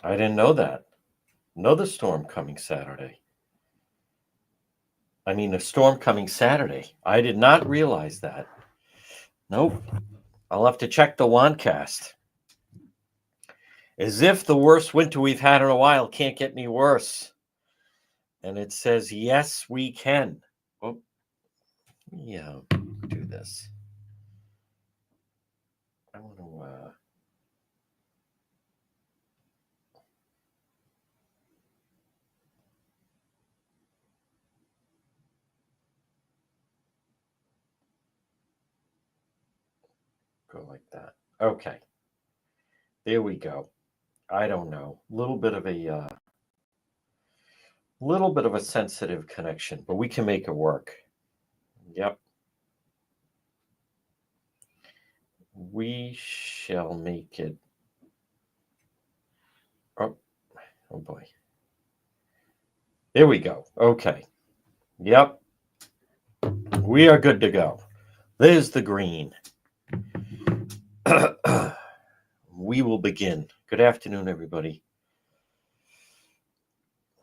I didn't know that. Another storm coming Saturday. I mean, a storm coming Saturday. I did not realize that. Nope. I'll have to check the Wandcast. As if the worst winter we've had in a while can't get any worse. And it says, yes, we can. Oh, yeah, do this. I want to. Go like that. Okay. There we go. I don't know. Little bit of a sensitive connection, but we can make it work. Yep. We shall make it. Oh, oh boy. There we go. Okay. Yep. We are good to go. There's the green. We will begin. Good afternoon, everybody.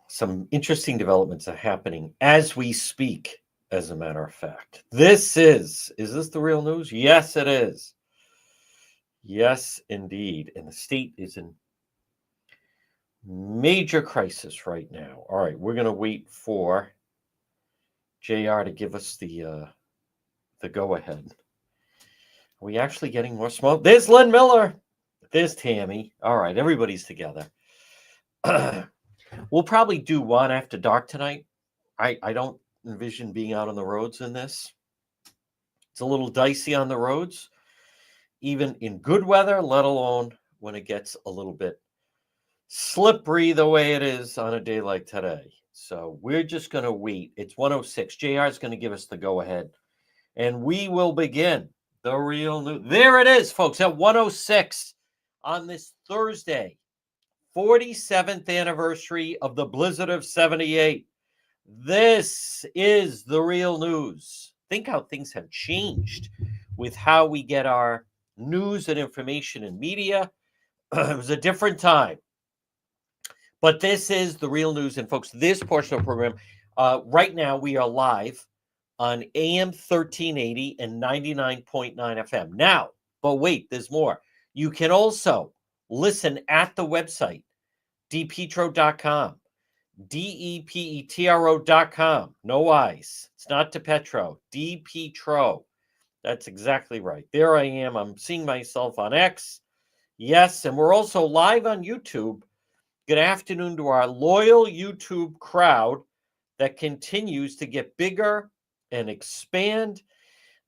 Some interesting developments are happening as we speak, as a matter of fact. Is this the real news? Yes, it is. Yes, indeed. And the state is in major crisis right now. All right, we're going to wait for JR to give us the go-ahead. Are we actually getting more smoke? There's Len Miller. There's Tammy. All right, everybody's together. We'll probably do one after dark tonight. I don't envision being out on the roads in this. It's a little dicey on the roads, even in good weather, let alone when it gets a little bit slippery the way it is on a day like today. So we're just going to wait. It's 1:06. JR is going to give us the go-ahead, and we will begin the real news. There it is, folks, at 1:06 on this Thursday, 47th anniversary of the blizzard of 78. This is the real news. Think how things have changed with how we get our news and information and media. It was a different time. But this is the real news. And folks, this portion of the program, right now we are live on AM 1380 and 99.9 FM. Now, but wait, there's more. You can also listen at the website, depetro.com. DEPETRO.com. No I's. It's not DePetro. DePetro. That's exactly right. There I am. I'm seeing myself on X. Yes, and we're also live on YouTube. Good afternoon to our loyal YouTube crowd that continues to get bigger and expand.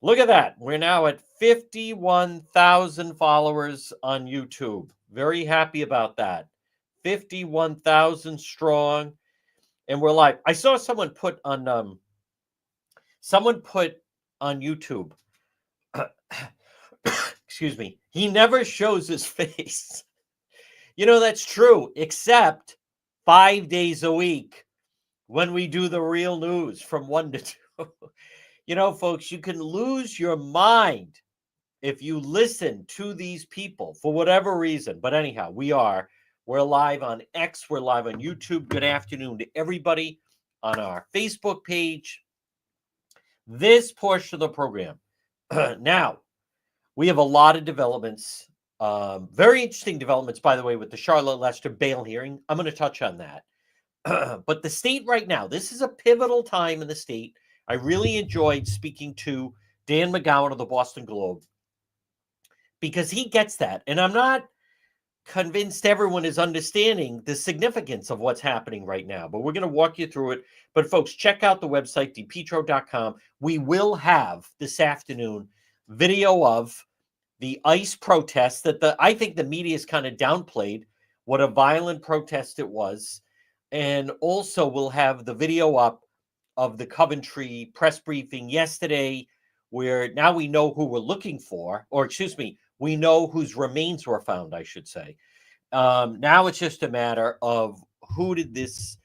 Look at that. We're now at 51,000 followers on YouTube. Very happy about that. 51,000 strong. And we're live. I saw someone put on YouTube. Excuse me. He never shows his face. You know, that's true, except 5 days a week when we do the real news from 1 to 2. You know, folks, you can lose your mind if you listen to these people for whatever reason. But anyhow, we're live on X. We're live on YouTube. Good afternoon to everybody on our Facebook page. This portion of the program. Now, we have a lot of developments. Very interesting developments, by the way, with the Charlotte Lester bail hearing. I'm going to touch on that. But the state right now, this is a pivotal time in the state. I really enjoyed speaking to Dan McGowan of the Boston Globe because he gets that. And I'm not convinced everyone is understanding the significance of what's happening right now, but we're going to walk you through it. But folks, check out the website, depetro.com. We will have this afternoon video of the ICE protest that I think the media has kind of downplayed what a violent protest it was. And also we'll have the video up of the Coventry press briefing yesterday, where now we know who we're looking for, or excuse me, we know whose remains were found, I should say. Now it's just a matter of who did this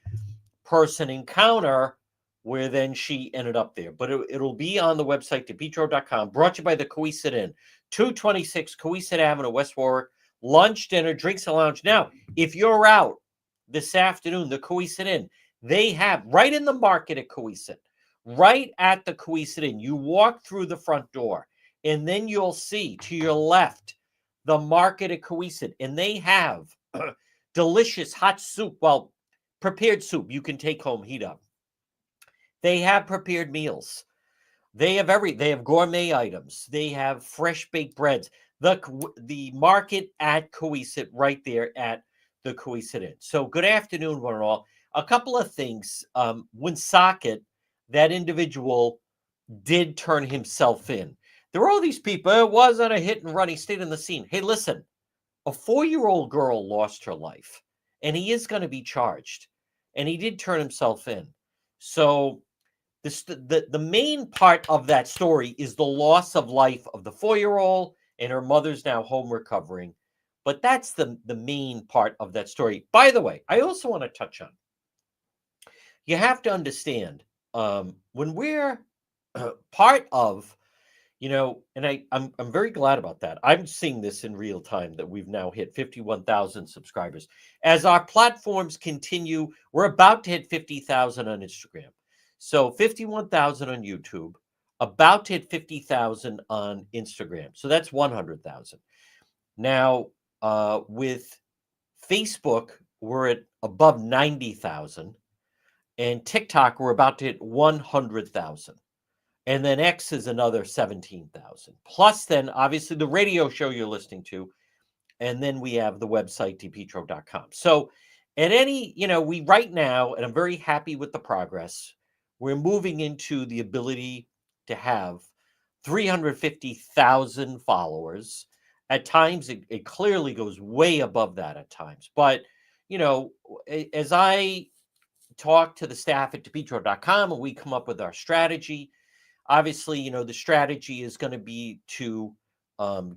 person encounter, where then she ended up there. But it'll be on the website, depetro.com, brought to you by the Coesit Inn, 226 Coesit Avenue, West Warwick. lunch, dinner, drinks, and lounge. Now, if you're out this afternoon, the Cowesett Inn, they have right in the market at Cowesett, right at the Cowesett Inn. You walk through the front door, and then you'll see to your left the market at Cowesett, and they have delicious hot soup. Well, prepared soup you can take home, heat up. They have prepared meals. They have gourmet items. They have fresh baked breads. The market at Cowesett, right there at the Cowesett Inn. So good afternoon, one and all. A couple of things. Woonsocket, that individual did turn himself in. There were all these people. It wasn't a hit and run. He stayed in the scene. Hey, listen, a 4-year-old girl lost her life, and he is going to be charged. And he did turn himself in. So the main part of that story is the loss of life of the 4-year-old, and her mother's now home recovering. But that's the main part of that story. By the way, I also want to touch on, you have to understand, when we're part of, and I'm very glad about that. I'm seeing this in real time that we've now hit 51,000 subscribers. As our platforms continue, we're about to hit 50,000 on Instagram. So 51,000 on YouTube, about to hit 50,000 on Instagram. So that's 100,000. Now, with Facebook, we're at above 90,000. And TikTok, we're about to hit 100,000. And then X is another 17,000. Plus, then, obviously, the radio show you're listening to. And then we have the website, depetro.com. So at any, we right now, and I'm very happy with the progress, we're moving into the ability to have 350,000 followers. At times, it clearly goes way above that at times. But, as I talk to the staff at depetro.com and we come up with our strategy, obviously, the strategy is going to be to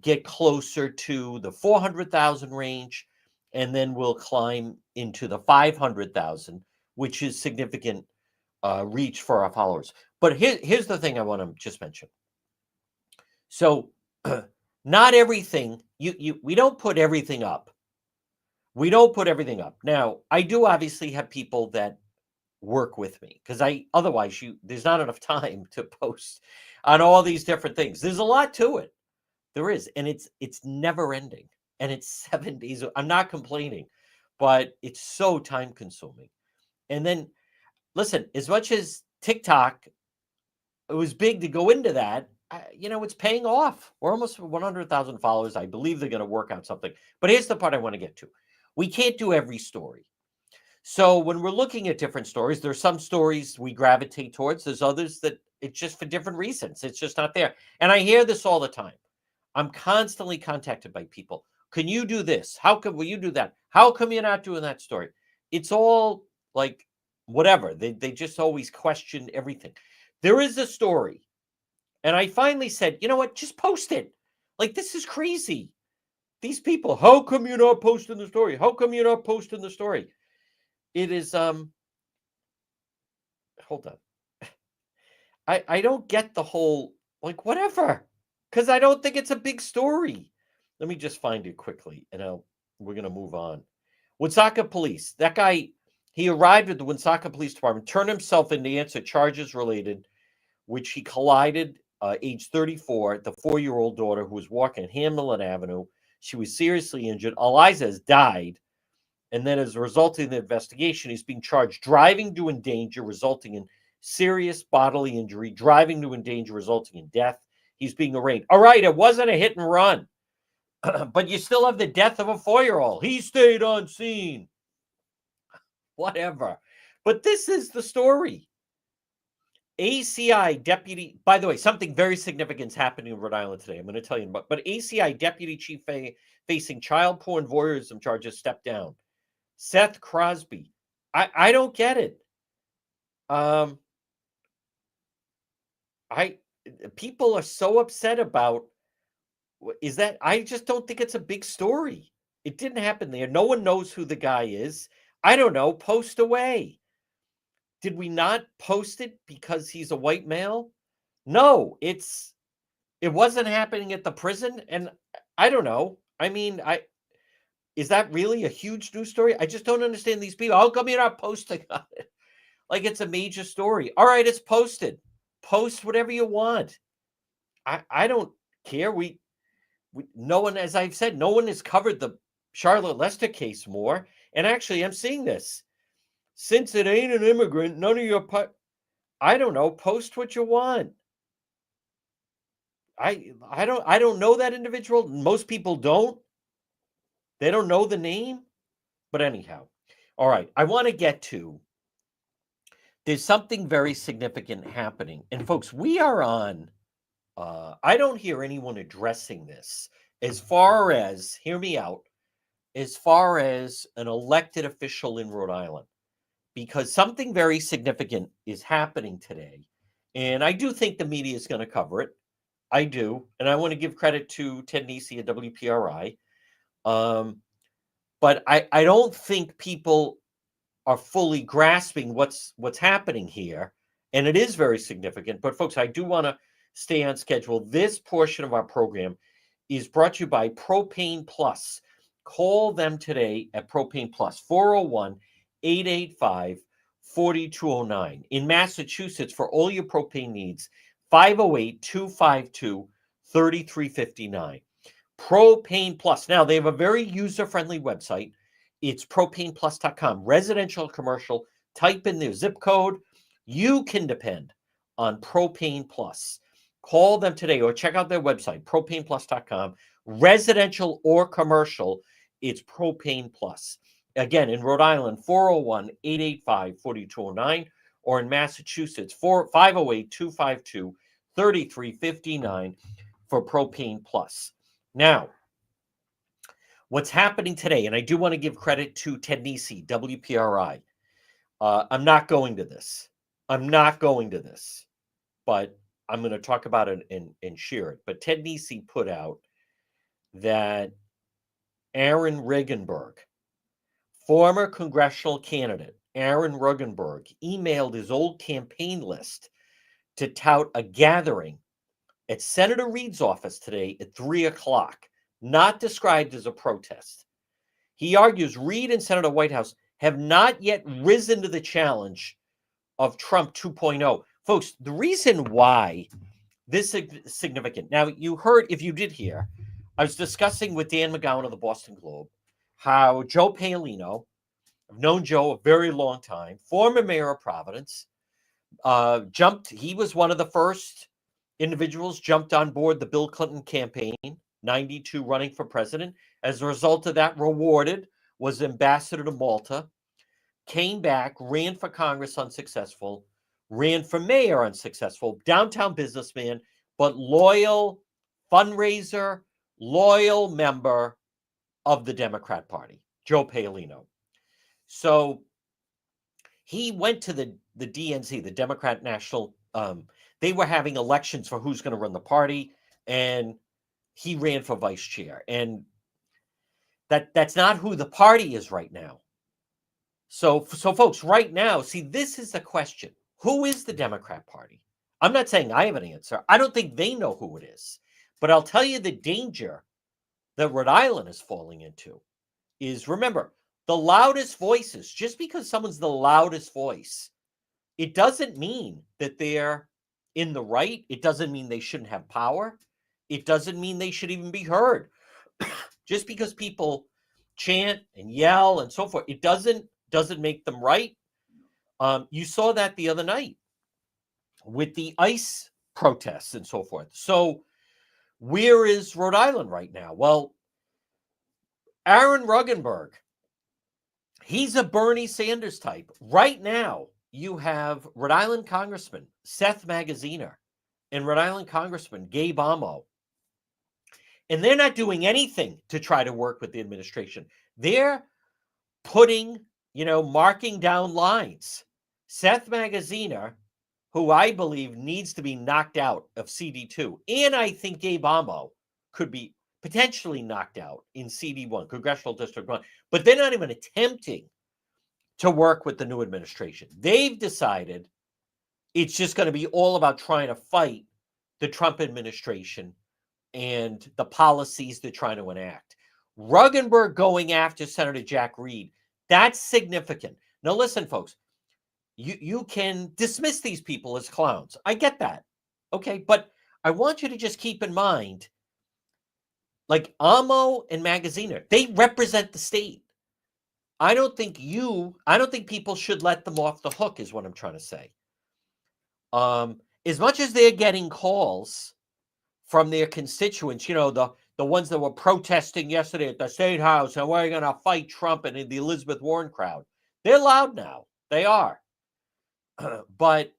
get closer to the 400,000 range, and then we'll climb into the 500,000, which is significant reach for our followers. But here's the thing I want to just mention. So not everything, we don't put everything up. We don't put everything up. Now, I do obviously have people that work with me, because otherwise there's not enough time to post on all these different things. There's a lot to it. There is, and it's never ending, and it's 7 days. I'm not complaining, but it's so time consuming. And then listen, as much as TikTok, it was big to go into that, it's paying off. We're almost 100,000 followers. I believe they're going to work out something. But here's the part I want to get to. We can't do every story. So when we're looking at different stories, there's some stories we gravitate towards. There's others that it's just for different reasons. It's just not there. And I hear this all the time. I'm constantly contacted by people. Can you do this? Will you do that? How come you're not doing that story? It's all like whatever. They just always question everything. There is a story. And I finally said, you know what? Just post it. Like, this is crazy. These people, how come you're not posting the story? How come you're not posting the story? It is, hold on. I don't get the whole, like, whatever, because I don't think it's a big story. Let me just find it quickly, and we're going to move on. Woonsocket Police, that guy, he arrived at the Woonsocket Police Department, turned himself in to answer charges related, which he collided, age 34, the 4-year-old daughter who was walking Hamlin Avenue. She was seriously injured. Eliza has died. And then as a result of the investigation, he's being charged driving to endanger, resulting in serious bodily injury, driving to endanger, resulting in death. He's being arraigned. All right, it wasn't a hit and run, but you still have the death of a 4-year-old. He stayed on scene. Whatever. But this is the story. ACI deputy, by the way, something very significant is happening in Rhode Island today. I'm going to tell you about, but ACI deputy chief facing child porn voyeurism charges stepped down. Seth Crosby. I don't get it. People are so upset about is that I just don't think it's a big story. It didn't happen there. No one knows who the guy is. I don't know. Post away. Did we not post it because he's a white male? No, it wasn't happening at the prison, and I don't know. I mean, Is that really a huge news story? I just don't understand these people. How come you're not posting on it? Like it's a major story. All right, it's posted. Post whatever you want. I don't care. No one, as I've said, no one has covered the Charlotte Lester case more. And actually, I'm seeing this. Since it ain't an immigrant, none of your I don't know, post what you want. I don't know that individual. Most people don't. They don't know the name. But anyhow, all right. I want to get to there's something very significant happening. And folks, we are on I don't hear anyone addressing this as far as, hear me out, as far as an elected official in Rhode Island, because something very significant is happening today. And I do think the media is going to cover it. I do. And I want to give credit to Ted Nesi at WPRI. But I don't think people are fully grasping what's happening here. And it is very significant. But folks, I do want to stay on schedule. This portion of our program is brought to you by Propane Plus. Call them today at Propane Plus, 401-885-4209. In Massachusetts, for all your propane needs, 508-252-3359. Propane Plus. Now, they have a very user-friendly website. It's propaneplus.com. Residential, commercial, type in their zip code. You can depend on Propane Plus. Call them today or check out their website, propaneplus.com. Residential or commercial, it's Propane Plus. Again, in Rhode Island, 401-885-4209, or in Massachusetts, 508-252-3359 for Propane Plus. Now, what's happening today, and I do want to give credit to Ted Nesi, WPRI. I'm not going to this. But I'm going to talk about it and share it. But Ted Nesi put out that Aaron Regenberg, former congressional candidate Aaron Regenberg, emailed his old campaign list to tout a gathering at Senator Reed's office today at 3 o'clock, not described as a protest. He argues Reed and Senator Whitehouse have not yet risen to the challenge of Trump 2.0. Folks, the reason why this is significant. Now, you heard, if you did hear, I was discussing with Dan McGowan of the Boston Globe how Joe Paolino, I've known Joe a very long time, former mayor of Providence, he was one of the first individuals jumped on board the Bill Clinton campaign, 92 running for president. As a result of that, rewarded, was ambassador to Malta, came back, ran for Congress unsuccessful, ran for mayor unsuccessful, downtown businessman, but loyal fundraiser, loyal member of the Democrat Party, Joe Paolino. So he went to the DNC, the Democrat National, they were having elections for who's going to run the party, and he ran for vice chair. And that's not who the party is right now. So folks, right now, see, this is the question. Who is the Democrat Party? I'm not saying I have an answer. I don't think they know who it is. But I'll tell you the danger that Rhode Island is falling into is, remember, the loudest voices, just because someone's the loudest voice, it doesn't mean that they're in the right. It doesn't mean they shouldn't have power. It doesn't mean they should even be heard. Just because people chant and yell and so forth, it doesn't make them right. You saw that the other night with the ICE protests and so forth. So where is Rhode Island right now? Well, Aaron Regenberg, he's a Bernie Sanders type. Right now, you have Rhode Island Congressman Seth Magaziner and Rhode Island Congressman Gabe Amo. And they're not doing anything to try to work with the administration. They're putting, marking down lines. Seth Magaziner, who I believe needs to be knocked out of CD2, and I think Gabe Amo could be potentially knocked out in CD1, Congressional District 1, but they're not even attempting to work with the new administration. They've decided it's just going to be all about trying to fight the Trump administration and the policies they're trying to enact. Ruggenberg going after Senator Jack Reed, that's significant. Now, listen, folks, you can dismiss these people as clowns. I get that. Okay, but I want you to just keep in mind, like Amo and Magaziner, they represent the state. I don't think people should let them off the hook, is what I'm trying to say. As much as they're getting calls from their constituents, the ones that were protesting yesterday at the State House, and we're going to fight Trump and the Elizabeth Warren crowd, they're loud now. They are. But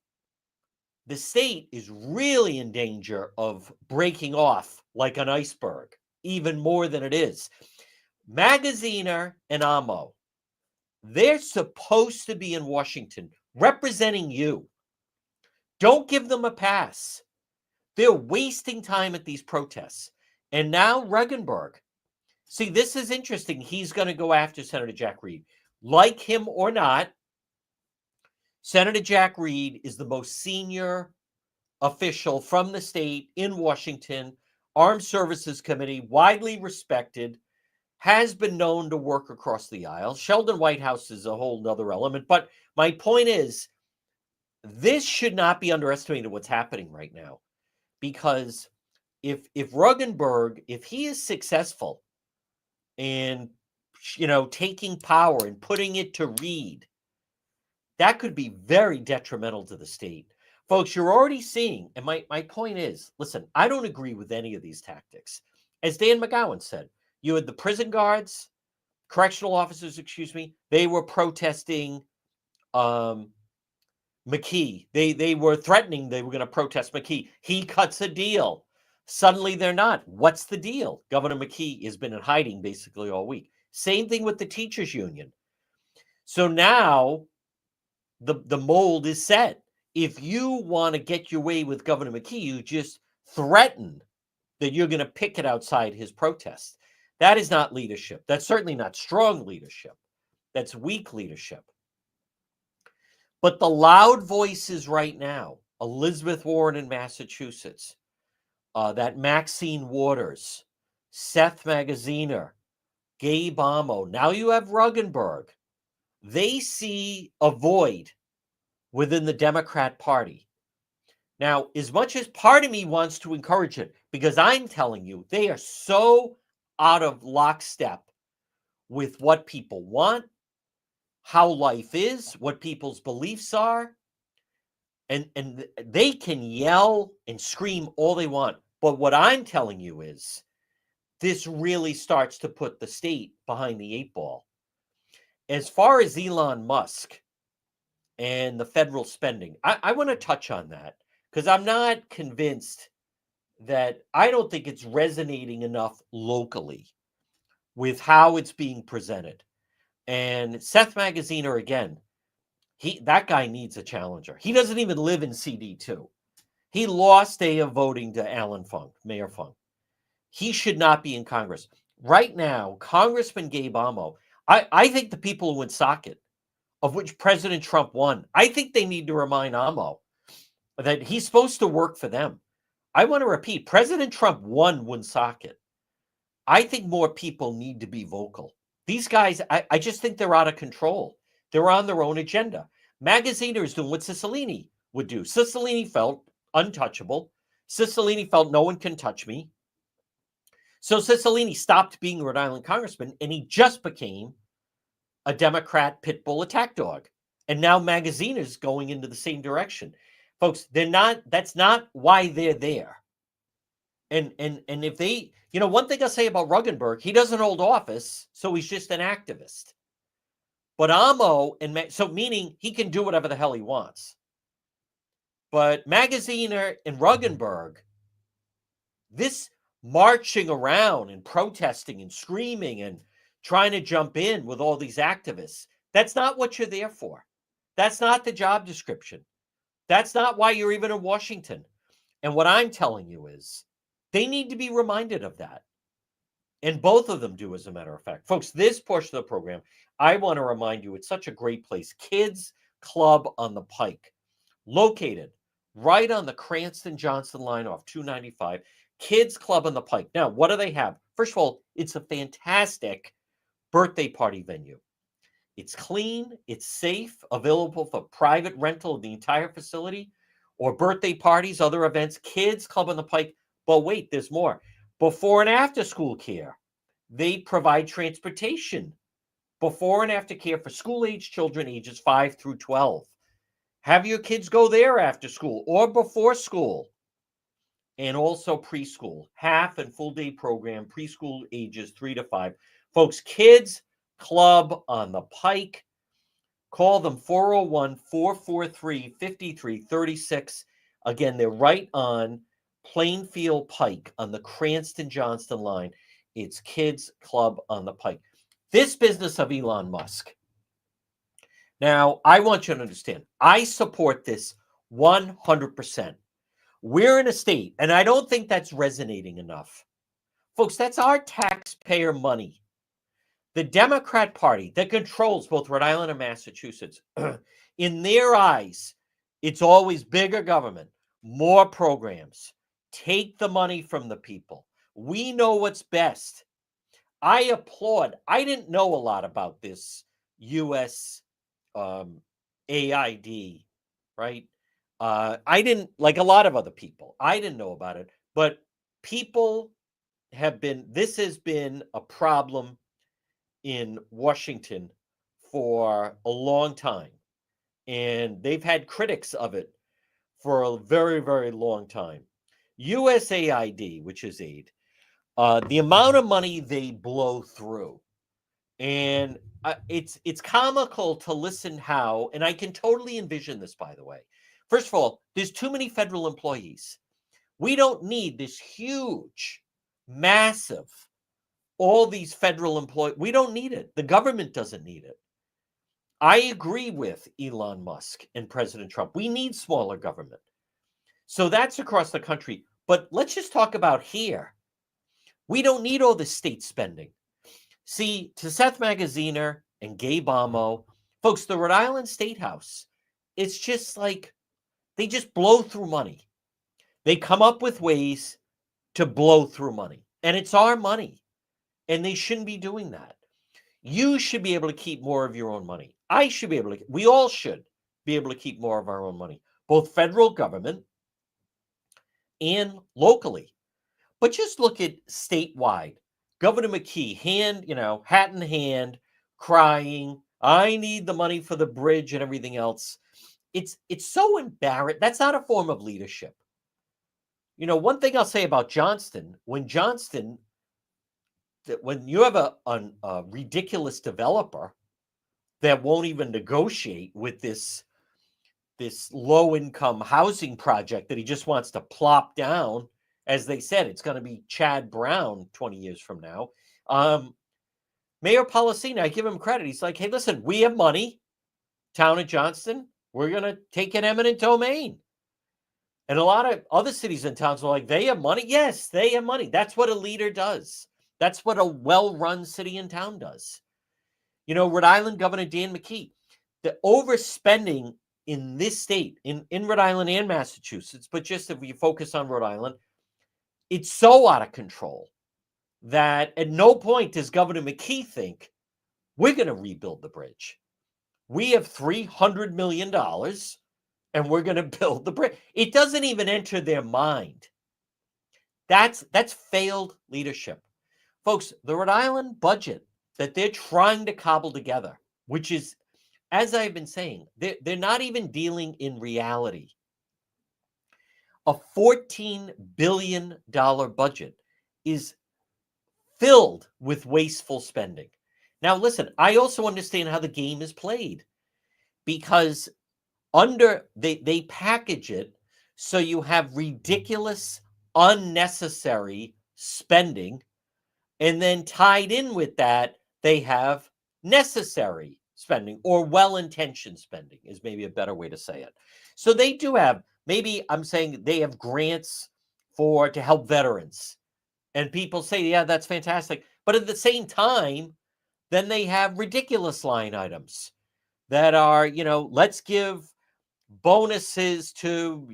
the state is really in danger of breaking off like an iceberg, even more than it is. Magaziner and Amo, they're supposed to be in Washington representing you. Don't give them a pass. They're wasting time at these protests. And now Ruggenberg. See, this is interesting. He's going to go after Senator Jack Reed. Like him or not, Senator Jack Reed is the most senior official from the state in Washington, Armed Services Committee, widely respected, has been known to work across the aisle. Sheldon Whitehouse is a whole nother element. But my point is, this should not be underestimated what's happening right now. Because if Ruggenberg, if he is successful in, taking power and putting it to Reed, that could be very detrimental to the state. Folks, you're already seeing, and my point is, listen, I don't agree with any of these tactics. As Dan McGowan said, you had the prison guards, correctional officers, they were protesting McKee. They were threatening they were going to protest McKee. He cuts a deal. Suddenly they're not. What's the deal? Governor McKee has been in hiding basically all week. Same thing with the teachers union. So now the mold is set. If you want to get your way with Governor McKee, you just threaten that you're going to picket outside his protest. That is not leadership. That's certainly not strong leadership. That's weak leadership. But the loud voices right now, Elizabeth Warren in Massachusetts, that Maxine Waters, Seth Magaziner, Gabe Amo, now you have Ruggenberg. They see a void within the Democrat Party. Now, as much as part of me wants to encourage it, because I'm telling you, they are so out of lockstep with what people want, how life is, what people's beliefs are, and they can yell and scream all they want. But what I'm telling you is this really starts to put the state behind the eight ball. As far as Elon Musk and the federal spending, I want to touch on that because I'm not convinced that I don't think it's resonating enough locally with how it's being presented. And Seth Magaziner, again, that guy needs a challenger. He doesn't even live in CD2. He lost day of voting to Alan Funk, Mayor Funk. He should not be in Congress. Right now, Congressman Gabe Amo, I think the people who in Socket, of which President Trump won, I think they need to remind Amo that he's supposed to work for them. I want to repeat, President Trump won Woonsocket. I think more people need to be vocal. These guys, I just think they're out of control. They're on their own agenda. Magaziner is doing what Cicilline would do. Cicilline felt untouchable. Cicilline felt no one can touch me. So Cicilline stopped being a Rhode Island congressman, and he just became a Democrat pit bull attack dog. And now Magaziner is going into the same direction. Folks, that's not why they're there. And if they, one thing I'll say about Ruggenberg, he doesn't hold office, so he's just an activist. But Amo, so meaning he can do whatever the hell he wants. But Magaziner and Ruggenberg, this marching around and protesting and screaming and trying to jump in with all these activists, that's not what you're there for. That's not the job description. That's not why you're even in Washington. And what I'm telling you is they need to be reminded of that. And both of them do, as a matter of fact. Folks, this portion of the program, I want to remind you, it's such a great place. Kids Club on the Pike, located right on the Cranston-Johnson line off 295. Kids Club on the Pike. Now, what do they have? First of all, it's a fantastic birthday party venue. It's clean, it's safe, available for private rental of the entire facility or birthday parties, other events. Kids Club on the Pike. But wait, there's more. Before and after school care, they provide transportation. Before and after care for school-age children ages 5 through 12. Have your kids go there after school or before school. And also preschool, half and full day program, preschool ages 3 to 5. Folks, Kids Club on the Pike. Call them 401-443-5336. Again, they're right on Plainfield Pike on the Cranston-Johnston line. It's Kids Club on the Pike. This business of Elon Musk. Now, I want you to understand, I support this 100%. We're in a state, and I don't think that's resonating enough. Folks, that's our taxpayer money. The Democrat Party that controls both Rhode Island and Massachusetts, in their eyes, it's always bigger government, more programs. Take the money from the people. We know what's best. I applaud. I didn't know a lot about this U.S. AID, right? I didn't, like a lot of other people, I didn't know about it, but people this has been a problem in Washington for a long time. And they've had critics of it for a very, very long time. USAID, which is aid, the amount of money they blow through, and it's comical to listen how, and I can totally envision this, by the way. First of all, there's too many federal employees. We don't need this huge, massive, all these federal employees. We don't need it. The government doesn't need it. I agree with Elon Musk and President Trump. We need smaller government. So that's across the country. But let's just talk about here. We don't need all this state spending. See, to Seth Magaziner and Gabe Amo, folks, the Rhode Island State House, it's just like they just blow through money. They come up with ways to blow through money. And it's our money. And they shouldn't be doing that. You should be able to keep more of your own money. I should be able to. We all should be able to keep more of our own money, both federal government and locally. But just look at statewide. Governor McKee, hat in hand, crying, I need the money for the bridge and everything else. It's so embarrassing. That's not a form of leadership. One thing I'll say about Johnston, when you have a ridiculous developer that won't even negotiate with this low-income housing project that he just wants to plop down, as they said, it's going to be Chad Brown 20 years from now. Mayor Policina, I give him credit. He's like, hey, listen, we have money, town of Johnston. We're going to take an eminent domain. And a lot of other cities and towns are like, they have money. Yes, they have money. That's what a leader does. That's what a well-run city and town does. Rhode Island Governor Dan McKee, the overspending in this state, in Rhode Island and Massachusetts, but just if we focus on Rhode Island, it's so out of control that at no point does Governor McKee think we're going to rebuild the bridge. We have $300 million and we're going to build the bridge. It doesn't even enter their mind. That's failed leadership. Folks, the Rhode Island budget that they're trying to cobble together, which is, as I've been saying, they're not even dealing in reality. A $14 billion budget is filled with wasteful spending. Now, listen, I also understand how the game is played, because they package it so you have ridiculous, unnecessary spending, and then tied in with that, they have necessary spending, or well-intentioned spending is maybe a better way to say it. So they do have, maybe I'm saying they have grants to help veterans. And people say, yeah, that's fantastic. But at the same time, then they have ridiculous line items that are, let's give bonuses to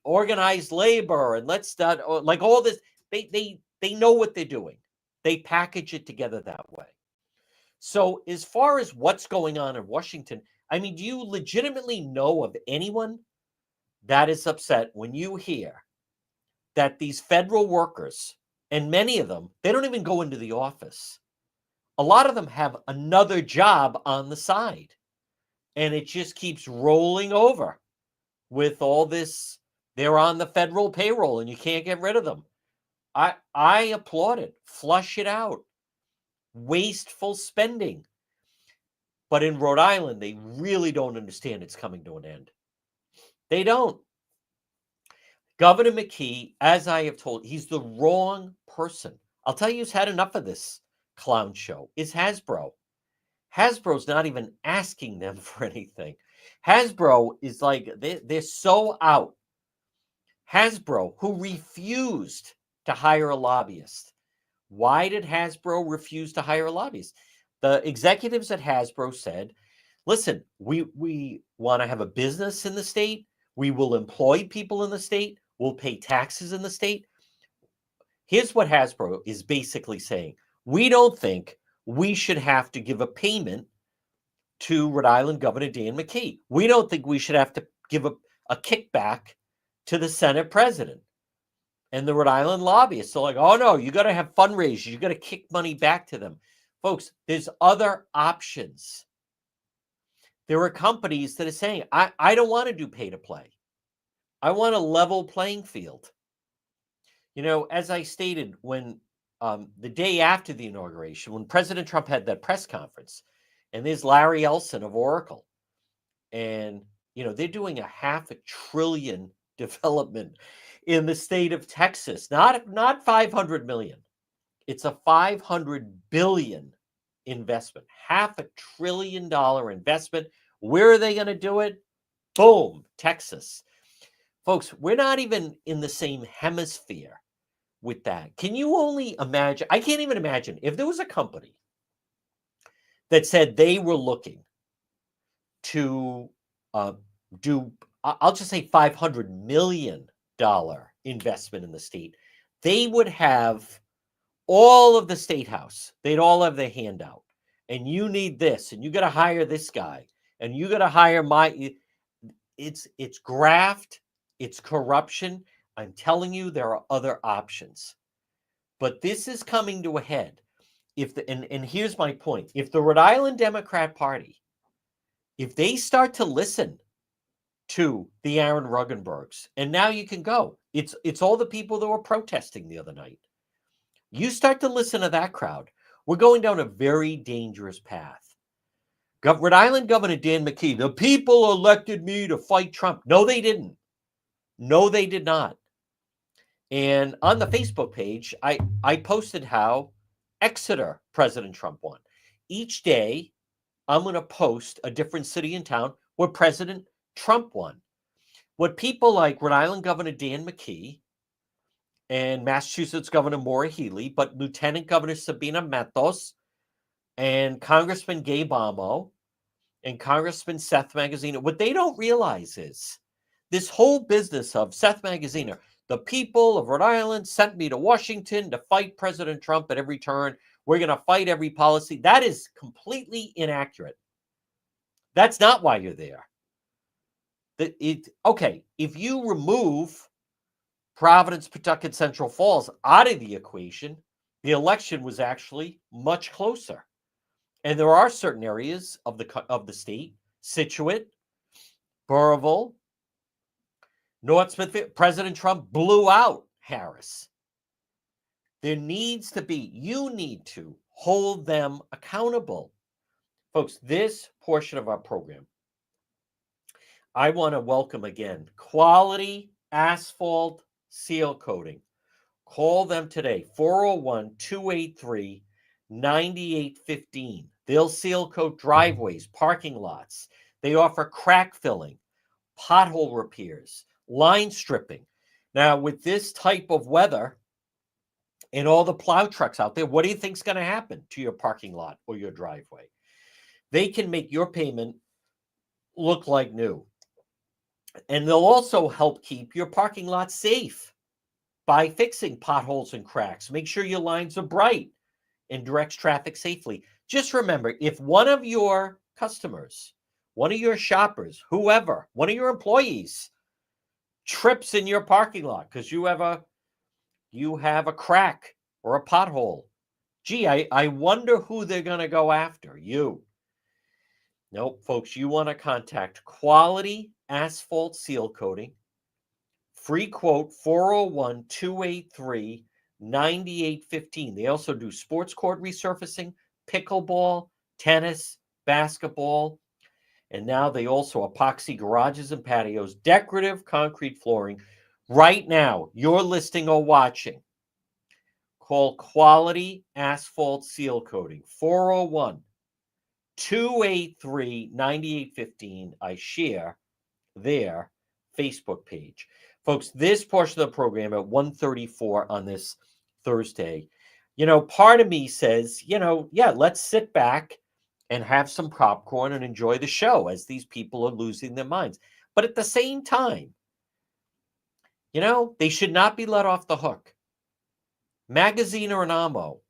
organized labor, and let's start, like all this. They know what they're doing. They package it together that way. So as far as what's going on in Washington, I mean, do you legitimately know of anyone that is upset when you hear that these federal workers, and many of them, they don't even go into the office. A lot of them have another job on the side, and it just keeps rolling over with all this. They're on the federal payroll and you can't get rid of them. I applaud it. Flush it out. Wasteful spending. But in Rhode Island, they really don't understand it's coming to an end. They don't. Governor McKee, as I have told, he's the wrong person. I'll tell you who's had enough of this clown show is Hasbro. Hasbro's not even asking them for anything. Hasbro is like, they're so out. Hasbro, who refused to hire a lobbyist. Why did Hasbro refuse to hire a lobbyist? The executives at Hasbro said, listen, we want to have a business in the state. We will employ people in the state. We'll pay taxes in the state. Here's what Hasbro is basically saying. We don't think we should have to give a payment to Rhode Island Governor Dan McKee. We don't think we should have to give a kickback to the Senate president. And the Rhode Island lobbyists are like, oh no, you got to have fundraisers. You got to kick money back to them. Folks, there's other options. There are companies that are saying, I don't want to do pay to play. I want a level playing field. You know, as I stated, when the day after the inauguration, when President Trump had that press conference, and there's Larry Ellison of Oracle, and, you know, they're doing a $500 billion development in the state of Texas, not 500 million. It's a 500 billion investment, $500 billion investment. Where are they going to do it? Boom, Texas. Folks, we're not even in the same hemisphere with that. Can you only imagine? I can't even imagine if there was a company that said they were looking to do, I'll just say $500 million investment in the state. They would have all of the state house. They'd all have their hand out. And you need this, and you got to hire this guy, and you got to hire it's graft, it's corruption. I'm telling you, there are other options. But this is coming to a head. And here's my point. If the Rhode Island Democrat Party, if they start to listen to the Aaron Ruggenbergs, and now you can go. It's all the people that were protesting the other night. You start to listen to that crowd. We're going down a very dangerous path. Rhode Island Governor Dan McKee, the people elected me to fight Trump. No, they didn't. No, they did not. And on the Facebook page, I posted how Exeter President Trump won. Each day, I'm going to post a different city and town where President Trump won. What people like Rhode Island Governor Dan McKee and Massachusetts Governor Maura Healey, but Lieutenant Governor Sabina Matos and Congressman Gabe Amo and Congressman Seth Magaziner, what they don't realize is this whole business of Seth Magaziner, the people of Rhode Island sent me to Washington to fight President Trump at every turn. We're going to fight every policy. That is completely inaccurate. That's not why you're there. Okay, if you remove Providence, Pawtucket, Central Falls out of the equation, the election was actually much closer. And there are certain areas of the state, Scituate, Burrillville, North Smithfield, President Trump blew out Harris. There needs to be, you need to hold them accountable. Folks, this portion of our program, I want to welcome again Quality Asphalt Seal Coating. Call them today, 401-283-9815. They'll seal coat driveways, parking lots. They offer crack filling, pothole repairs, line stripping. Now, with this type of weather and all the plow trucks out there, what do you think is going to happen to your parking lot or your driveway? They can make your payment look like new. And they'll also help keep your parking lot safe. by fixing potholes and cracks. Make sure your lines are bright and directs traffic safely. Just remember, if one of your customers, one of your shoppers, whoever, one of your employees trips in your parking lot because you have a crack or a pothole, gee, I wonder who they're going to go after. You. Nope, folks, you want to contact Quality Asphalt Seal Coating. Free quote 401-283-9815. They also do sports court resurfacing, pickleball, tennis, basketball, and now they also epoxy garages and patios, decorative concrete flooring. Right now, you're listening or watching. Call Quality Asphalt Seal Coating, 401-283-9815. I share their Facebook page. Folks, this portion of the program at 1:34 on this Thursday, part of me says, yeah, let's sit back and have some popcorn and enjoy the show as these people are losing their minds. But at the same time, they should not be let off the hook. Magaziner and Amo,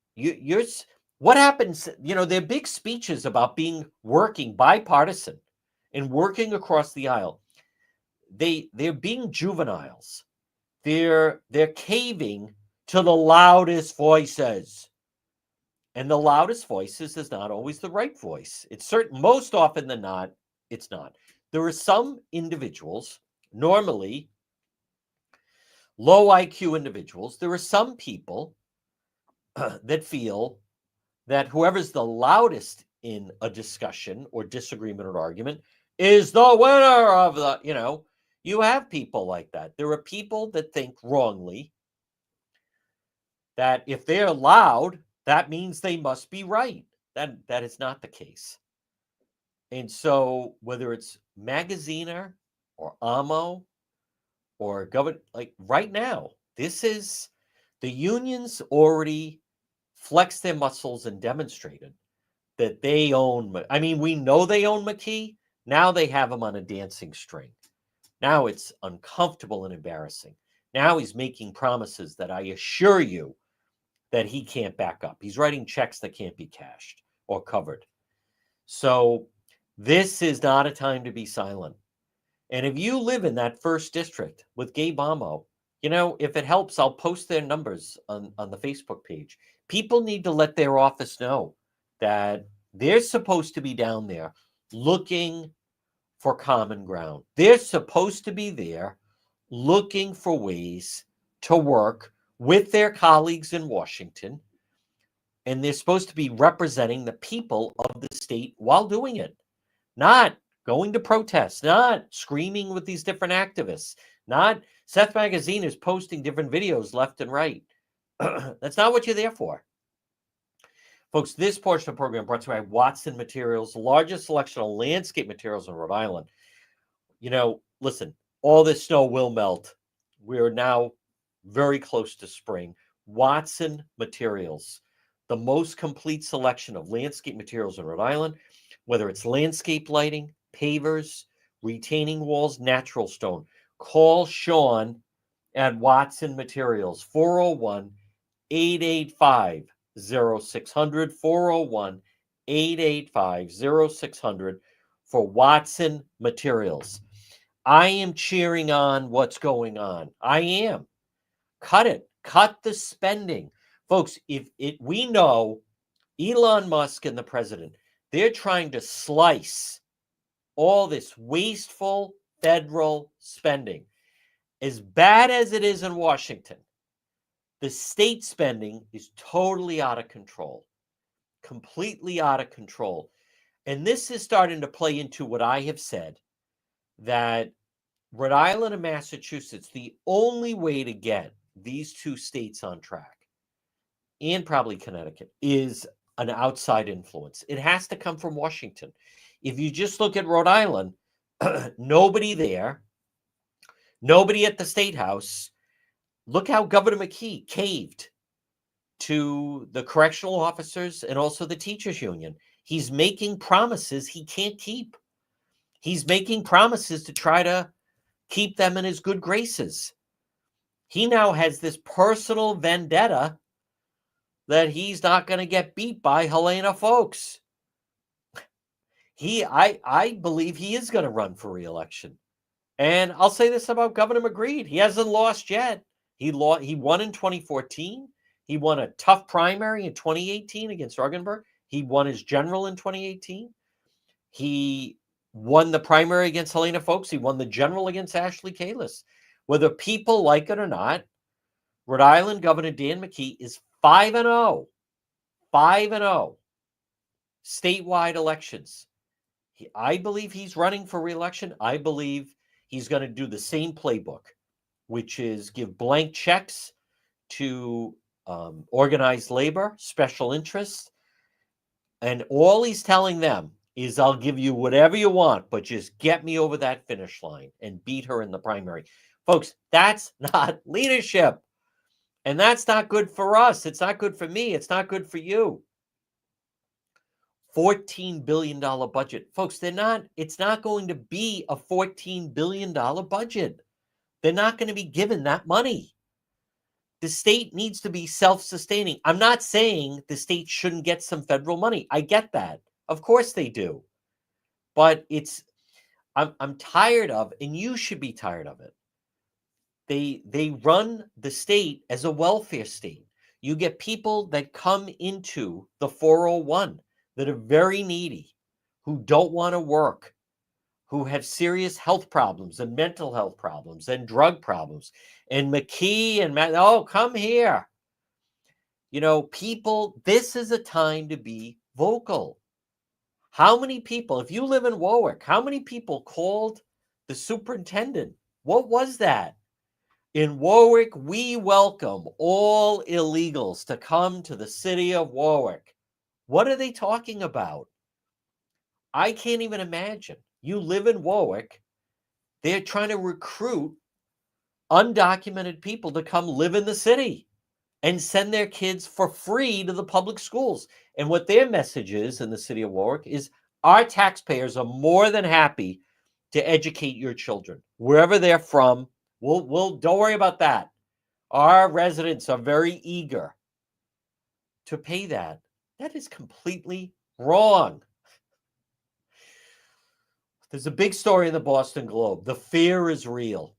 what happens? Their big speeches about working bipartisan and working across the aisle. They're being juveniles. They're caving to the loudest voices. And the loudest voices is not always the right voice. It's certain, most often than not, it's not. There are some individuals, normally low IQ individuals, there are some people that feel that whoever's the loudest in a discussion or disagreement or argument is the winner of the, you have people like that. There are people that think wrongly that if they're loud, that means they must be right. That is not the case. And so whether it's Magaziner or Amo or government, like right now, this is the unions already flexed their muscles and demonstrated that they own. I mean, we know they own McKee. Now they have him on a dancing string. Now it's uncomfortable and embarrassing. Now he's making promises that I assure you that he can't back up. He's writing checks that can't be cashed or covered. So this is not a time to be silent. And if you live in that first district with Gabe Amo, if it helps, I'll post their numbers on the Facebook page. People need to let their office know that they're supposed to be down there looking for common ground. They're supposed to be there looking for ways to work with their colleagues in Washington, and they're supposed to be representing the people of the state while doing it, not going to protests, not screaming with these different activists, not Seth Magaziner is posting different videos left and right. That's not what you're there for. Folks, this portion of the program brought to you by Watson Materials, the largest selection of landscape materials in Rhode Island. Listen, all this snow will melt. We're now very close to spring. Watson Materials, the most complete selection of landscape materials in Rhode Island, whether it's landscape lighting, pavers, retaining walls, natural stone. Call Sean at Watson Materials, 401-885-0600, 401-885-0600 for Watson Materials. I am cheering on what's going on. I am. Cut it. Cut the spending. Folks, we know Elon Musk and the president, they're trying to slice all this wasteful federal spending. As bad as it is in Washington, the state spending is totally out of control, completely out of control. And this is starting to play into what I have said, that Rhode Island and Massachusetts, the only way to get these two states on track, and probably Connecticut, is an outside influence. It has to come from Washington. If you just look at Rhode Island, nobody there, nobody at the State House. Look how Governor McKee caved to the correctional officers and also the teachers union. He's making promises he can't keep. He's making promises to try to keep them in his good graces. he now has this personal vendetta that he's not going to get beat by Helena Foulkes. I believe he is going to run for re-election. And I'll say this about Governor McGreed. He hasn't lost yet. He won in 2014. He won a tough primary in 2018 against Ruggenberg. He won his general in 2018. He won the primary against Helena Foulkes. He won the general against Ashley Kalus. Whether people like it or not, Rhode Island Governor Dan McKee is 5-0. 5-0. Statewide elections. I believe he's running for re-election. I believe he's going to do the same playbook, which is give blank checks to organized labor, special interests. And all he's telling them is, I'll give you whatever you want, but just get me over that finish line and beat her in the primary. Folks, that's not leadership. And that's not good for us. It's not good for me. It's not good for you. $14 billion budget. Folks, it's not going to be a $14 billion budget. They're not going to be given that money. The state needs to be self-sustaining. I'm not saying the state shouldn't get some federal money. I get that. Of course they do. But I'm tired of, and you should be tired of it. They run the state as a welfare state. You get people that come into the 401 that are very needy, who don't want to work, who have serious health problems and mental health problems and drug problems. And McKee and Matt, oh, come here. You know, people, this is a time to be vocal. How many people, if you live in Warwick, how many people called the superintendent? What was that? In Warwick, we welcome all illegals to come to the city of Warwick. What are they talking about? I can't even imagine. You live in Warwick. They're trying to recruit undocumented people to come live in the city and send their kids for free to the public schools. And what their message is in the city of Warwick is, our taxpayers are more than happy to educate your children wherever they're from. We'll don't worry about that. Our residents are very eager to pay that. That is completely wrong. There's a big story in the Boston Globe. The fear is real.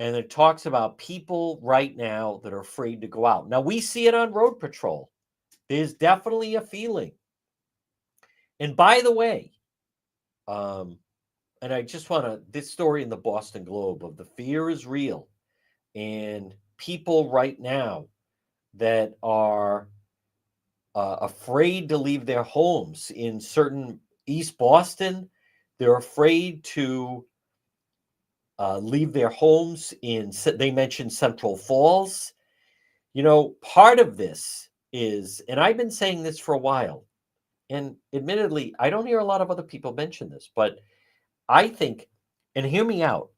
And it talks about people right now that are afraid to go out. Now, we see it on road patrol. There's definitely a feeling. And by the way, and I just want to, this story in the Boston Globe of the fear is real. And people right now that are afraid to leave their homes in certain East Boston, they're afraid to leave their homes in, they mentioned Central Falls. You know, part of this is, and I've been saying this for a while, and admittedly, I don't hear a lot of other people mention this, but I think, and hear me out,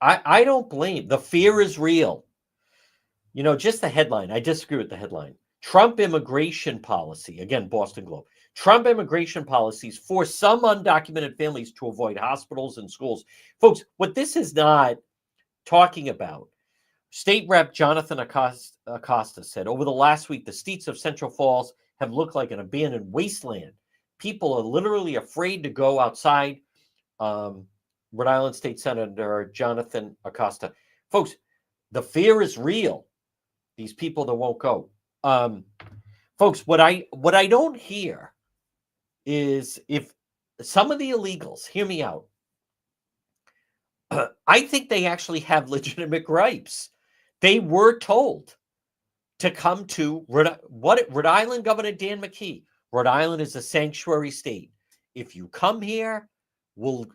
I don't blame, the fear is real. You know, just the headline, I disagree with the headline. Trump immigration policy, again, Boston Globe. Trump immigration policies force some undocumented families to avoid hospitals and schools. Folks, what this is not talking about, State Rep Jonathan Acosta said, over the last week, the streets of Central Falls have looked like an abandoned wasteland. People are literally afraid to go outside. Rhode Island State Senator Jonathan Acosta. Folks, the fear is real. These people that won't go. Folks, what I don't hear is, if some of the illegals, hear me out, I think they actually have legitimate gripes. They were told to come to Rhode Island Governor Dan McKee. Rhode Island is a sanctuary state. If you come here, we'll,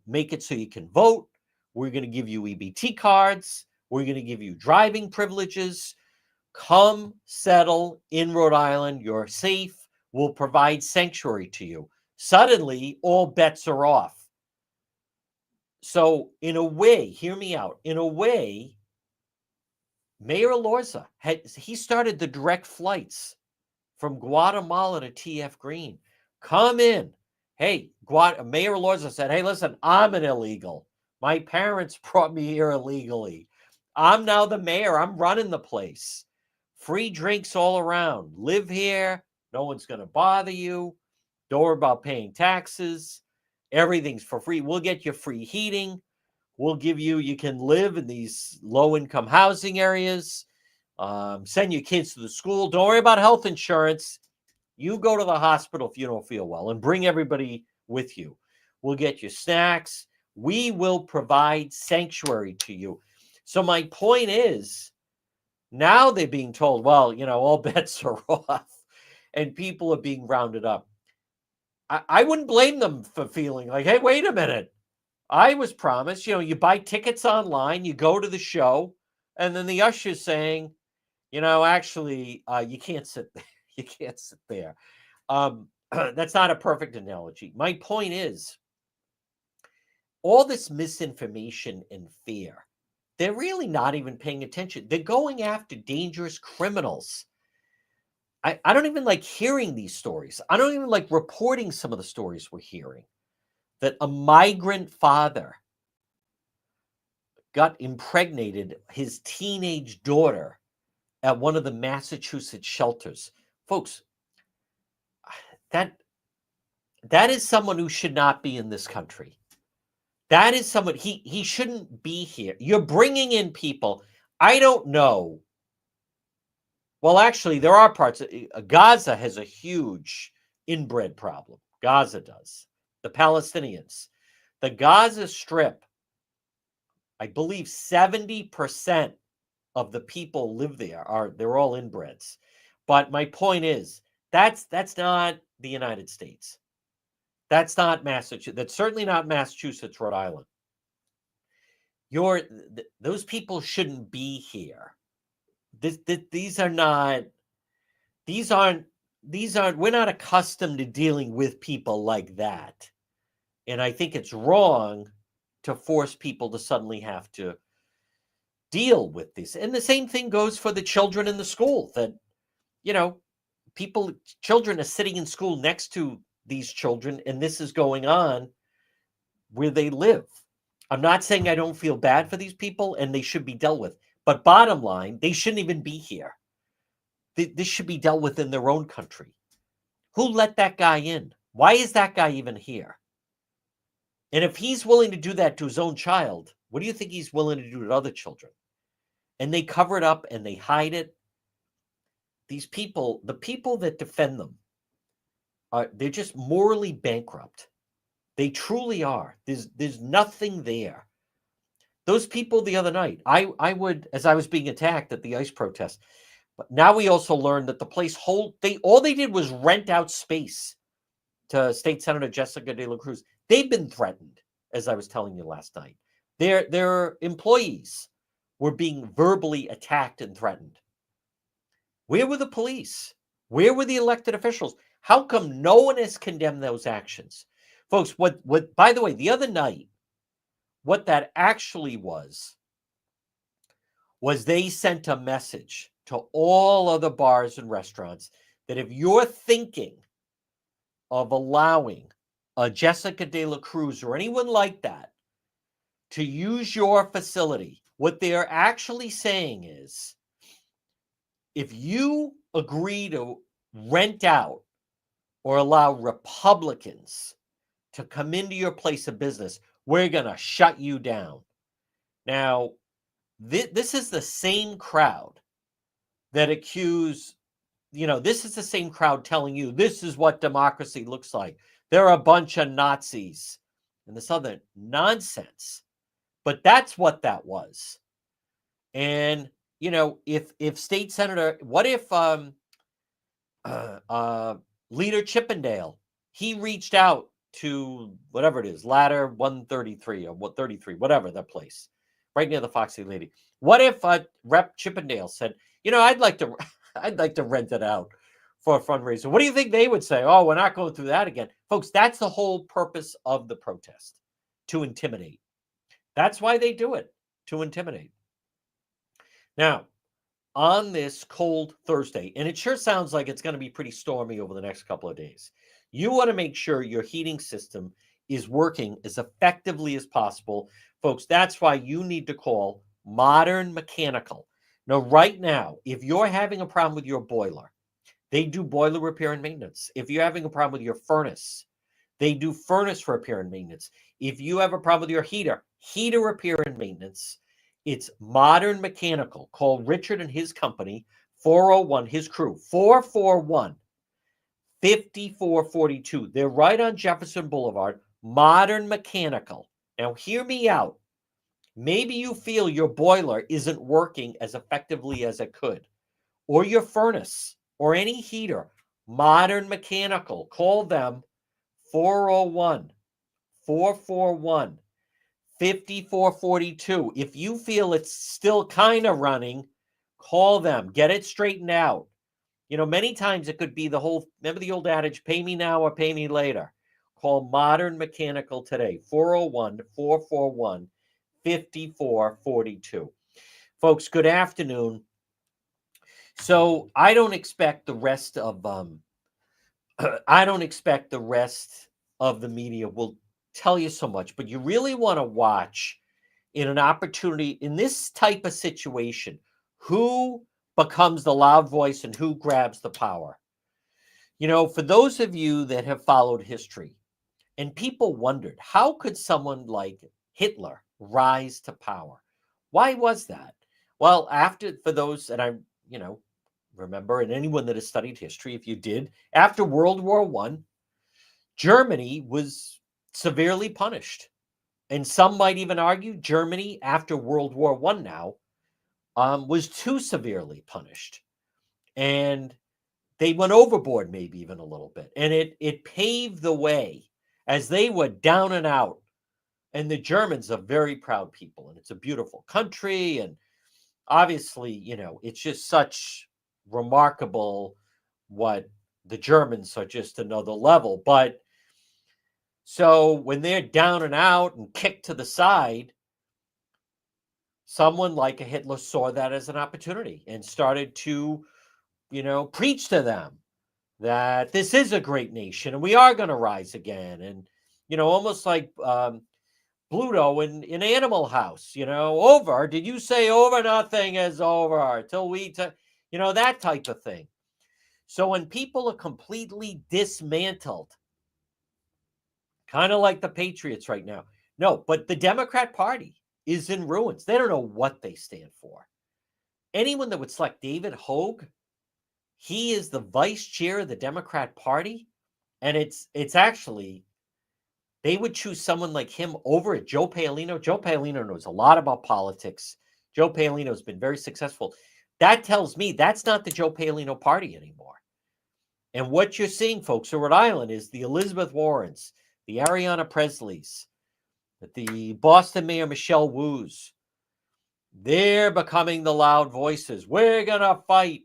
make it so you can vote. We're going to give you EBT cards. We're going to give you driving privileges. Come settle in Rhode Island. You're safe. We'll provide sanctuary to you. Suddenly, all bets are off. So in a way, hear me out, in a way, Mayor Elorza, he started the direct flights from Guatemala to TF Green. Come in. Hey, Mayor Elorza said, hey, listen, I'm an illegal. My parents brought me here illegally. I'm now the mayor. I'm running the place. Free drinks all around. Live here. No one's going to bother you. Don't worry about paying taxes. Everything's for free. We'll get you free heating. We'll give you can live in these low-income housing areas. Send your kids to the school. Don't worry about health insurance. You go to the hospital if you don't feel well and bring everybody with you. We'll get you snacks. We will provide sanctuary to you. So my point is, now they're being told, well, all bets are off and people are being rounded up. I wouldn't blame them for feeling like, hey, wait a minute. I was promised, you buy tickets online, you go to the show, and then the usher's saying, actually, you can't sit there. You can't sit there. That's not a perfect analogy. My point is, all this misinformation and fear, they're really not even paying attention. They're going after dangerous criminals. I don't even like hearing these stories. I don't even like reporting some of the stories we're hearing. That a migrant father got impregnated his teenage daughter at one of the Massachusetts shelters. Folks, that is someone who should not be in this country. That is someone, he shouldn't be here. You're bringing in people. I don't know. Well, actually, there are parts. Gaza has a huge inbred problem. Gaza does. The Palestinians. The Gaza Strip, I believe 70% of the people live there. They're all inbreds. But my point is, that's not the United States. That's not Massachusetts. That's certainly not Massachusetts, Rhode Island. Those people shouldn't be here. These aren't. We're not accustomed to dealing with people like that. And I think it's wrong to force people to suddenly have to deal with this. And the same thing goes for the children in the school that, children are sitting in school next to these children, and this is going on where they live. I'm not saying I don't feel bad for these people and they should be dealt with, but bottom line, they shouldn't even be here. This should be dealt with in their own country. Who let that guy in? Why is that guy even here? And if he's willing to do that to his own child, what do you think he's willing to do to other children? And they cover it up and they hide it. These people, the people that defend them, they're just morally bankrupt. They truly are. There's nothing there. Those people the other night, I would, as I was being attacked at the ICE protest, but now we also learned that the place all they did was rent out space to State Senator Jessica De La Cruz. They've been threatened, as I was telling you last night. Their employees were being verbally attacked and threatened. Where were the police? Where were the elected officials? How come no one has condemned those actions? Folks, what by the way, the other night, what that actually was they sent a message to all other bars and restaurants that if you're thinking of allowing a Jessica De La Cruz or anyone like that to use your facility, what they're actually saying is, if you agree to rent out or allow Republicans to come into your place of business, we're going to shut you down. Now, this is the same crowd that accuse, this is the same crowd telling you this is what democracy looks like. They're a bunch of Nazis and this other nonsense. But that's what that was. And, if State Senator, what if Leader Chippendale, he reached out to whatever it is, Ladder 133 or 33, whatever that place, right near the Foxy Lady. What if Rep Chippendale said, I'd like to rent it out for a fundraiser? What do you think they would say? Oh, we're not going through that again. Folks, that's the whole purpose of the protest, to intimidate. That's why they do it, to intimidate. Now, on this cold Thursday, and it sure sounds like it's going to be pretty stormy over the next couple of days, you want to make sure your heating system is working as effectively as possible. Folks, that's why you need to call Modern Mechanical. Now, right now, if you're having a problem with your boiler, they do boiler repair and maintenance. If you're having a problem with your furnace, they do furnace repair and maintenance. If you have a problem with your heater repair and maintenance, it's Modern Mechanical. Call Richard and his company, 401, his crew, 441 5442. They're right on Jefferson Boulevard, Modern Mechanical. Now, hear me out. Maybe you feel your boiler isn't working as effectively as it could, or your furnace, or any heater. Modern Mechanical. Call them 401 441 5442. If you feel it's still kind of running, call them. Get it straightened out. You know, many times it could be the whole, remember the old adage, pay me now or pay me later. Call Modern Mechanical today, 401 441 5442. Folks, good afternoon. So I don't expect the rest of the media will tell you so much, but you really want to watch in an opportunity in this type of situation, who becomes the loud voice and who grabs the power. You know, for those of you that have followed history, and people wondered, how could someone like Hitler rise to power? Why was that? Well, for those that remember, and anyone that has studied history, if you did, after World War I, Germany was severely punished. And some might even argue Germany after World War I now was too severely punished. And they went overboard maybe even a little bit. And it paved the way as they were down and out. And the Germans are very proud people, and it's a beautiful country. And obviously, it's just such remarkable what the Germans are, just another level. But so when they're down and out and kicked to the side, someone like a Hitler saw that as an opportunity and started to, preach to them that this is a great nation and we are going to rise again. And, almost like Pluto in Animal House, over. Did you say over? Nothing is over till that type of thing. So when people are completely dismantled, kind of like the Patriots right now. No, but the Democrat Party is in ruins. They don't know what they stand for. Anyone that would select David Hogue, he is the vice chair of the Democrat Party. And it's actually, they would choose someone like him over at Joe Paolino. Joe Paolino knows a lot about politics. Joe Paolino has been very successful. That tells me that's not the Joe Paolino party anymore. And what you're seeing, folks, in Rhode Island is the Elizabeth Warrens, the Ariana Presleys, the Boston Mayor Michelle Wu's. They're becoming the loud voices. We're going to fight.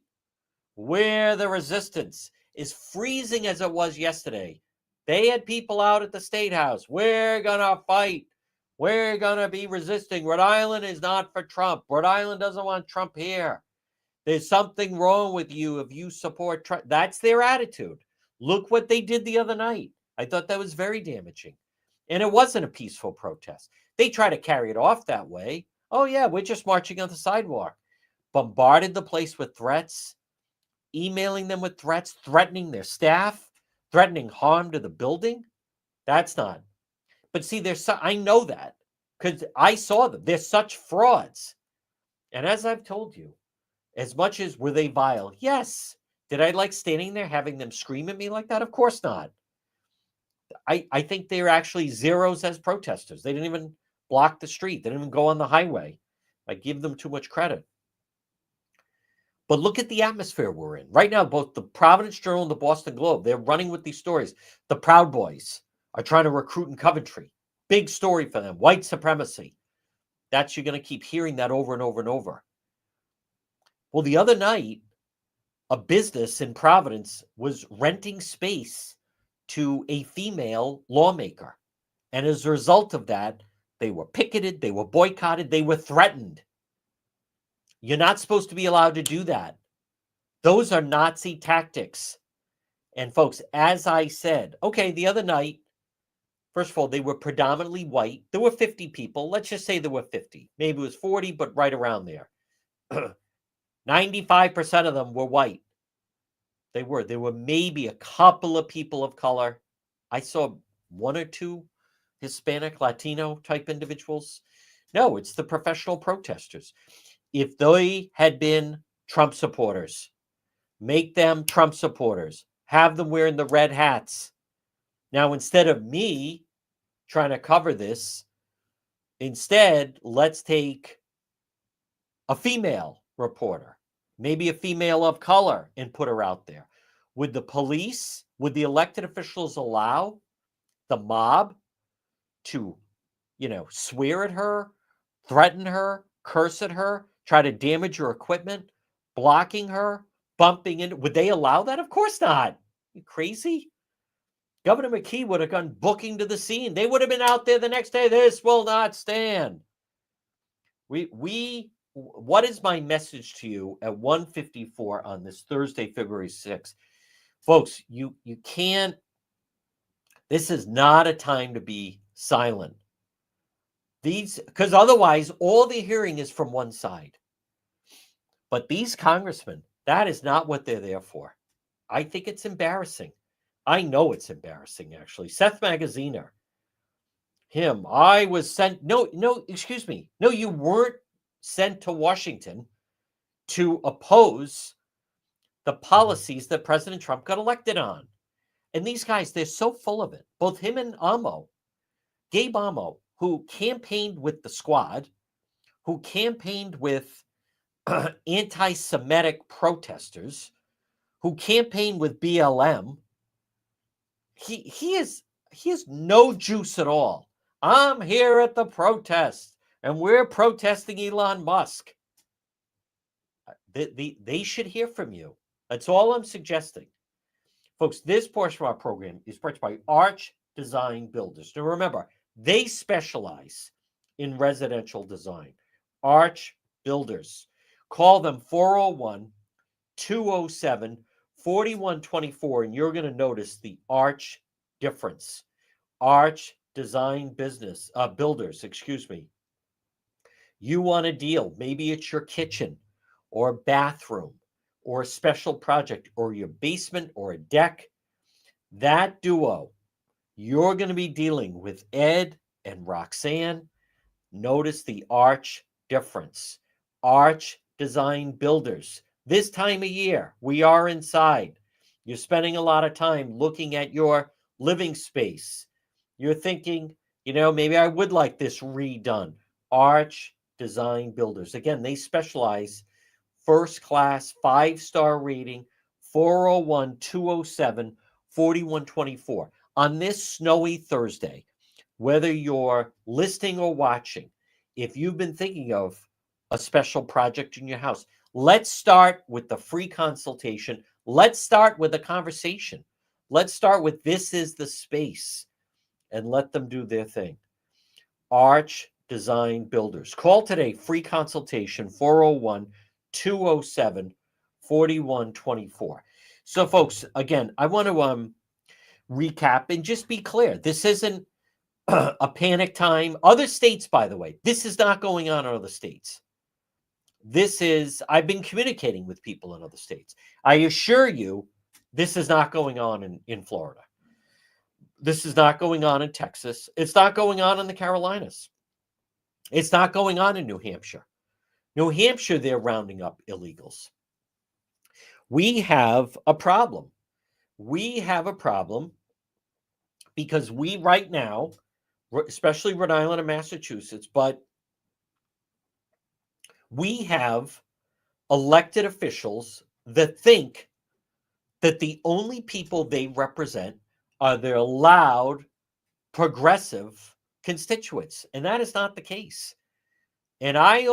We're the resistance. As freezing as it was yesterday, they had people out at the State House. We're going to fight. We're going to be resisting. Rhode Island is not for Trump. Rhode Island doesn't want Trump here. There's something wrong with you if you support Trump. That's their attitude. Look what they did the other night. I thought that was very damaging. And it wasn't a peaceful protest. They try to carry it off that way. Oh, yeah, we're just marching on the sidewalk. Bombarded the place with threats, emailing them with threats, threatening their staff, threatening harm to the building. That's not. But see, I know that because I saw them. They're such frauds. And as I've told you, as much as were they vile? Yes. Did I like standing there having them scream at me like that? Of course not. I think they're actually zeros as protesters. They didn't even block the street. They didn't even go on the highway. I give them too much credit. But look at the atmosphere we're in. Right now, both the Providence Journal and the Boston Globe, they're running with these stories. The Proud Boys are trying to recruit in Coventry. Big story for them. White supremacy. You're going to keep hearing that over and over and over. Well, the other night, a business in Providence was renting space to a female lawmaker. And as a result of that, they were picketed, they were boycotted, they were threatened. You're not supposed to be allowed to do that. Those are Nazi tactics. And folks, as I said, okay, the other night, First of all, they were predominantly white. There were 50 people. Let's just say there were 50. Maybe it was 40, but right around there. 95% of them were white. They were. There were maybe a couple of people of color. I saw one or two Hispanic, Latino type individuals. No, it's the professional protesters. If they had been Trump supporters, make them Trump supporters. Have them wearing the red hats. Now, instead of me trying to cover this, instead, let's take a female reporter, maybe a female of color, and put her out there. Would the police, would the elected officials allow the mob to, swear at her, threaten her, curse at her, try to damage her equipment, blocking her, bumping into? Would they allow that? Of course not. You crazy? Governor McKee would have gone booking to the scene. They would have been out there the next day. This will not stand. What is my message to you at 1:54 on this Thursday, February 6th? Folks, you can't, this is not a time to be silent. Because otherwise, all the hearing is from one side. But these congressmen, that is not what they're there for. I think it's embarrassing. I know it's embarrassing, actually. Seth Magaziner, I was sent, excuse me. No, you weren't sent to Washington to oppose the policies that President Trump got elected on. And these guys, they're so full of it. Both him and Gabe Amo, who campaigned with the Squad, who campaigned with anti-Semitic protesters, who campaigned with BLM, he has no juice at all. I'm here at the protest, and we're protesting Elon Musk. They should hear from you. That's all I'm suggesting. Folks, this portion of our program is brought by Arch Design Builders. Now remember, they specialize in residential design. Arch Builders. Call them 401-207-4124, and you're going to notice the Arch difference. Arch Design Builders, You want a deal. Maybe it's your kitchen or bathroom or a special project or your basement or a deck. That duo, you're going to be dealing with Ed and Roxanne. Notice the Arch difference. Arch Design Builders. This time of year, we are inside. You're spending a lot of time looking at your living space. You're thinking, maybe I would like this redone. Arch Design Builders. Again, they specialize, first class, 5-star rating, 401-207-4124. On this snowy Thursday, whether you're listening or watching, if you've been thinking of a special project in your house, let's start with the free consultation. Let's start with a conversation. Let's start with this is the space and let them do their thing. Arch Design Builders. Call today, free consultation, 401-207-4124. So folks, again, I want to recap and just be clear. This isn't a panic time. Other states, by the way, this is not going on in other states. I've been communicating with people in other states. I assure you, this is not going on in Florida. This is not going on in Texas. It's not going on in the Carolinas. It's not going on in New Hampshire. New Hampshire, they're rounding up illegals. We have a problem. We have a problem because we right now, especially Rhode Island and Massachusetts, but we have elected officials that think that the only people they represent are their loud, progressive constituents. And that is not the case. And I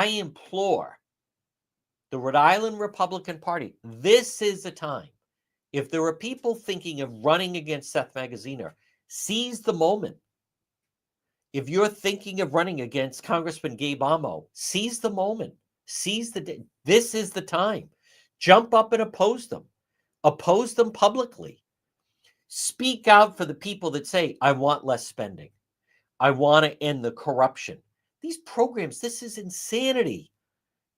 implore the Rhode Island Republican Party, this is the time. If there are people thinking of running against Seth Magaziner, seize the moment. If you're thinking of running against Congressman Gabe Amo, seize the moment. This is the time. Jump up and oppose them. Oppose them publicly. Speak out for the people that say, I want less spending. I want to end the corruption. These programs, this is insanity.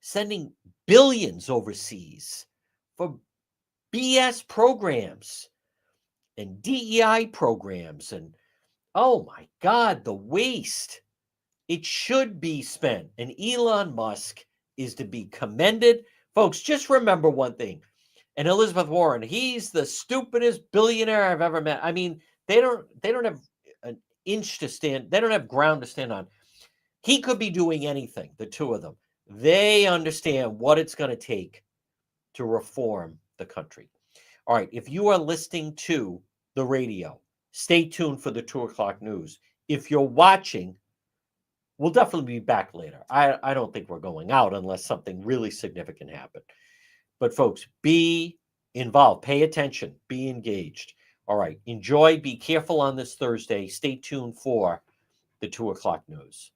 Sending billions overseas for BS programs and DEI programs. And oh my God, the waste. It should be spent. And Elon Musk is to be commended. Folks, just remember one thing. And Elizabeth Warren, he's the stupidest billionaire I've ever met. I mean, they don't have an inch to stand. They don't have ground to stand on. He could be doing anything, the two of them. They understand what it's going to take to reform the country. All right, if you are listening to the radio, stay tuned for the 2:00 news. If you're watching, we'll definitely be back later. I don't think we're going out unless something really significant happened. But folks, be involved, pay attention, be engaged. All right, enjoy, be careful on this Thursday. Stay tuned for the 2:00 news.